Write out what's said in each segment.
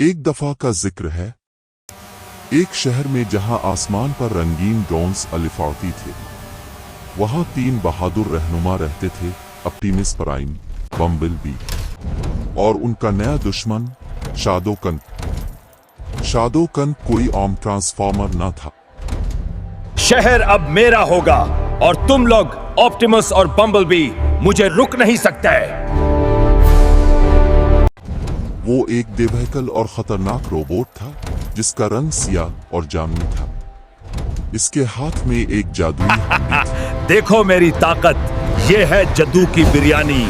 एक दफा का जिक्र है, एक शहर में जहां आसमान पर रंगीन ड्रोन्स अलिफाती थे, वहां 3 बहादुर रहनुमा रहते थे, ऑप्टिमस प्राइम, बम्बलबी और उनका नया दुश्मन शैडोकन। शैडोकन कोई आम ट्रांसफॉर्मर न था। शहर अब मेरा होगा और तुम लोग ऑप्टिमस और बम्बलबी मुझे रुक नहीं सकते। वो एक बेवहकल और खतरनाक रोबोट था जिसका रंग सियाह और जामुनी था। इसके हाथ में एक जादुई हांडी थी। देखो मेरी ताकत, ये है जद्दू की बिरयानी।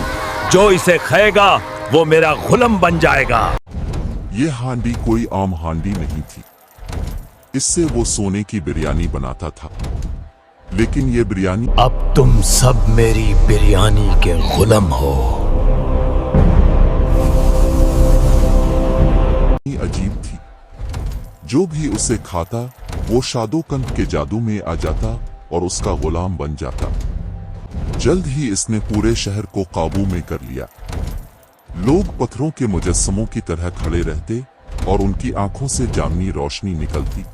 जो इसे खाएगा वो मेरा गुलाम बन जाएगा। ये हांडी कोई आम हांडी नहीं थी। इससे वो सोने की बिरयानी बनाता था। लेकिन ये बिरयानी अब तुम सब मेरी बिरयानी के गुलाम हो। अजीब थी। जो भी उसे खाता वो शैडोकन के जादू में आ जाता और उसका गुलाम बन जाता। जल्द ही इसने पूरे शहर को काबू में कर लिया। लोग पत्थरों के मुजस्समों की तरह खड़े रहते और उनकी आंखों से जामुनी रोशनी निकलती।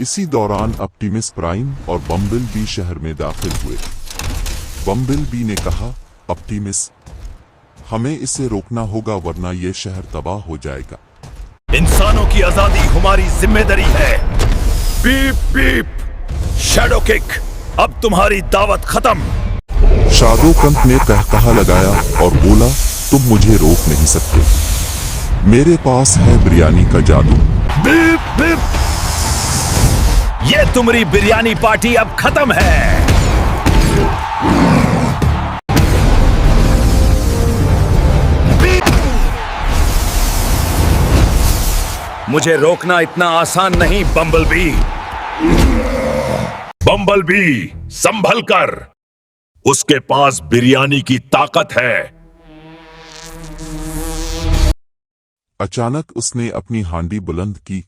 इसी दौरान ऑप्टिमस प्राइम और बम्बलबी शहर में दाखिल हुए। बम्बलबी ने कहा, ऑप्टिमस, हमें इसे रोकना होगा वरना यह शहर तबाह हो जाएगा। इंसानों की आजादी हमारी जिम्मेदारी है। बीप बीप, शैडो किक, अब तुम्हारी दावत खत्म। शैडोकन ने कहकहा लगाया और बोला, तुम मुझे रोक नहीं सकते। मेरे पास है बिरयानी का जादू। बीप बीप, ये तुम्हारी बिरयानी पार्टी अब खत्म है। मुझे रोकना इतना आसान नहीं बम्बलबी। बम्बलबी, संभल कर, उसके पास बिरयानी की ताकत है। अचानक उसने अपनी हांडी बुलंद की।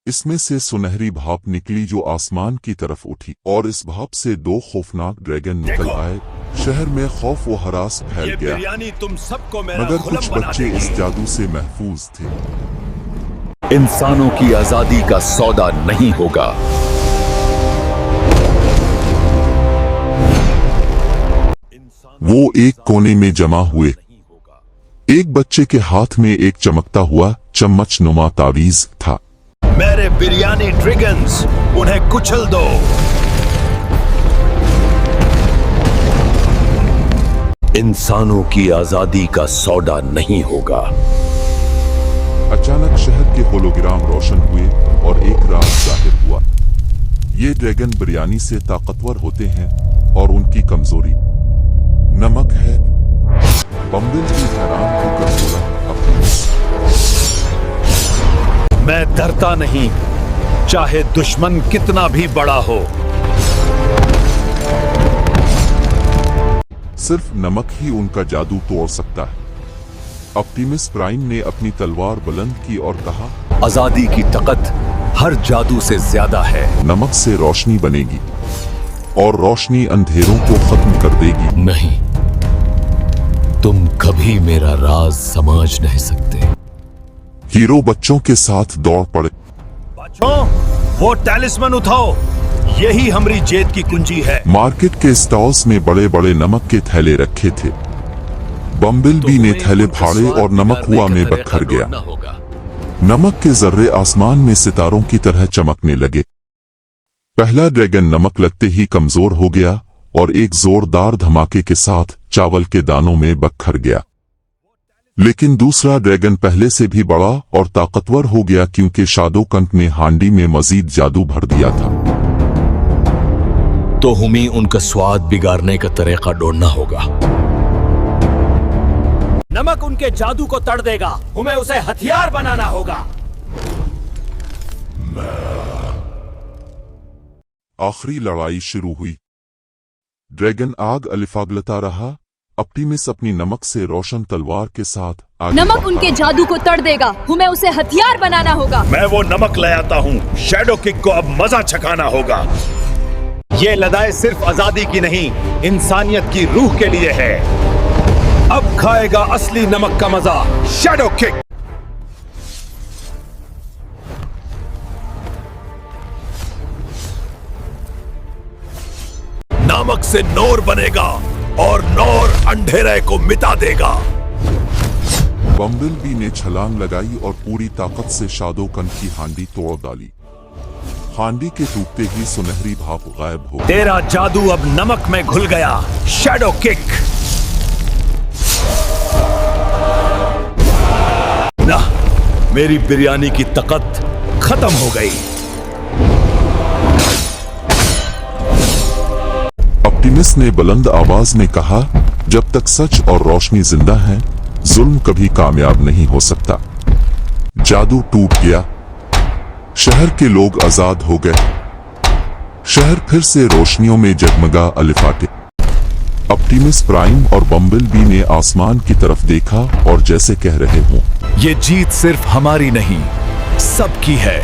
इसमें से सुनहरी भाप निकली जो आसमान की तरफ उठी और इस भाप से 2 खौफनाक ड्रैगन निकल आए। शहर में खौफ व हरास फैल गया। बिरयानी तुम सबको मेरा मगर गुलाम कुछ बना बच्चे देगी। इस जादू से महफूज थे। इंसानों की आजादी का सौदा नहीं होगा। वो एक कोने में जमा हुए। एक बच्चे के हाथ में एक चमकता हुआ चम्मच नुमा तावीज था। मेरे बिरयानी ड्रैगन्स, उन्हें कुचल दो। इंसानों की आजादी का सौदा नहीं होगा। अचानक शहर के होलोग्राम रोशन हुए और एक राज जाहिर हुआ। ये ड्रैगन बिरयानी से ताकतवर होते हैं और उनकी कमजोरी नमक है। बम्बलबी हैरान होकर बोला, मैं डरता नहीं, चाहे दुश्मन कितना भी बड़ा हो। सिर्फ नमक ही उनका जादू तोड़ सकता है। ऑप्टिमस प्राइम ने अपनी तलवार बुलंद की और कहा, आजादी की ताकत हर जादू से ज्यादा है। नमक से रोशनी बनेगी और रोशनी अंधेरों को खत्म कर देगी। नहीं, तुम कभी मेरा राज समझ नहीं सकते। हीरो बच्चों के साथ दौड़ पड़े। बच्चों, वो टैलिस्मन उठाओ, यही हमारी जीत की कुंजी है। मार्केट के स्टॉल्स में बड़े बड़े नमक के थैले रखे थे। बम्बलबी ने थैले फाड़े और नमक हुआ में बखर गया। नमक के जर्रे आसमान में सितारों की तरह चमकने लगे। पहला ड्रैगन नमक लगते ही कमजोर हो गया और एक जोरदार धमाके के साथ चावल के दानों में बखर गया। लेकिन दूसरा ड्रैगन पहले से भी बड़ा और ताकतवर हो गया क्योंकि शैडोकन ने हांडी में मजीद जादू भर दिया था। तो हमें उनका स्वाद बिगाड़ने का तरीका ढूंढना होगा। नमक उनके जादू को तड़ देगा, हमें उसे हथियार बनाना होगा। आखिरी लड़ाई शुरू हुई। ड्रैगन आग अलिफागलता रहा। ऑप्टिमस अपनी नमक से रोशन तलवार के साथ आगे नमक उनके जादू को तड़ देगा, हमें उसे हथियार बनाना होगा। मैं वो नमक ले आता हूँ। शैडो किक को अब मजा चखाना होगा। ये लड़ाई सिर्फ आजादी की नहीं, इंसानियत की रूह के लिए है। अब खाएगा असली नमक का मजा। Shadow kick. नमक से नोर बनेगा और नोर अंधेरे को मिटा देगा। बम्बलबी ने छलांग लगाई और पूरी ताकत से शादोकन की हांडी तोड़ डाली। हांडी के टूटते ही सुनहरी भाप गायब हो गई। तेरा जादू अब नमक में घुल गया, शैडो किक। ना, मेरी बिरयानी की ताकत खत्म हो गई। ऑप्टिमिस्ट ने बुलंद आवाज में कहा, जब तक सच और रोशनी जिंदा है, जुल्म कभी कामयाब नहीं हो सकता। जादू टूट गया, शहर के लोग आजाद हो गए। शहर फिर से रोशनियों में जगमगा अलिफाटे। ऑप्टिमिस्ट प्राइम और बम्बलबी ने आसमान की तरफ देखा और जैसे कह रहे हों, ये जीत सिर्फ हमारी नहीं, सबकी है।